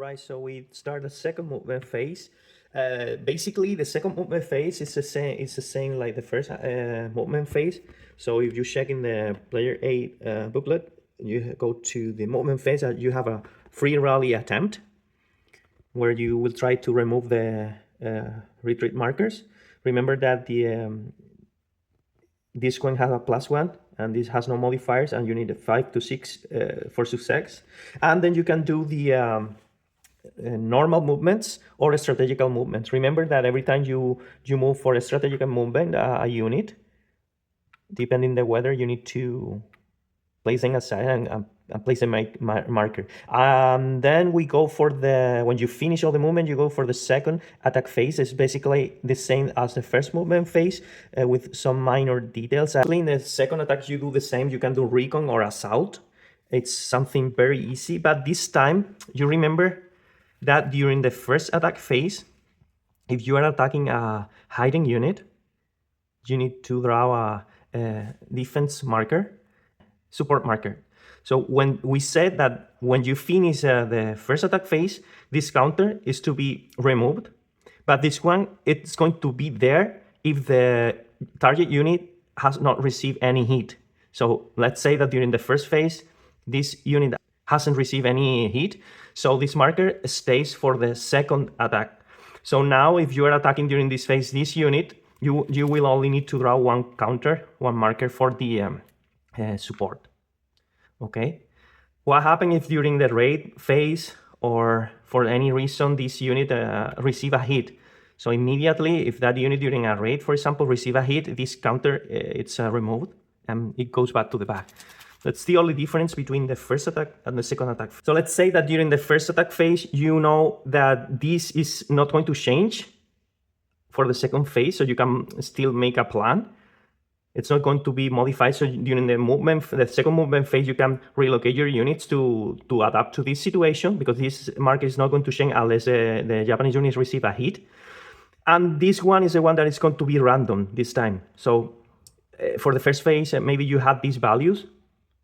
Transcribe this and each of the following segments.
Right, so we start the second movement phase. Basically, the second movement phase is the same. It's the same like the first movement phase. So if you check in the player 8 booklet, you go to the movement phase. You have a free rally attempt where you will try to remove the retreat markers. Remember that this one has a +1 and this has no modifiers, and you need a 5 to 6 for success. And then you can do the normal movements or strategical movements. Remember that every time you move for a strategical movement, a unit, depending the weather, you need to place them aside and place a marker. Then we go for when you finish all the movement, you go for the second attack phase. It's basically the same as the first movement phase with some minor details. In the second attack, you do the same. You can do recon or assault. It's something very easy, but this time you remember that during the first attack phase, if you are attacking a hiding unit, you need to draw a defense marker, support marker. So when we said that when you finish the first attack phase, this counter is to be removed, but this one, it's going to be there if the target unit has not received any hit. So let's say that during the first phase, this unit hasn't received any hit, so this marker stays for the second attack. So now if you are attacking during this phase, this unit, you will only need to draw one counter, one marker for the support. Okay, what happens if during the raid phase or for any reason this unit receive a hit? So immediately, if that unit during a raid, for example, receive a hit, this counter it's removed and it goes back to the back. That's the only difference between the first attack and the second attack. So let's say that during the first attack phase, you know that this is not going to change for the second phase, so you can still make a plan. It's not going to be modified. So during the second movement phase, you can relocate your units to adapt to this situation, because this marker is not going to change unless the Japanese units receive a hit. And this one is the one that is going to be random this time. So for the first phase, maybe you have these values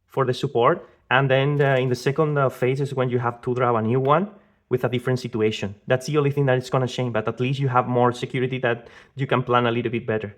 for the support, and then in the second phase is when you have to draw a new one with a different situation. That's the only thing that is going to change, but at least you have more security that you can plan a little bit better.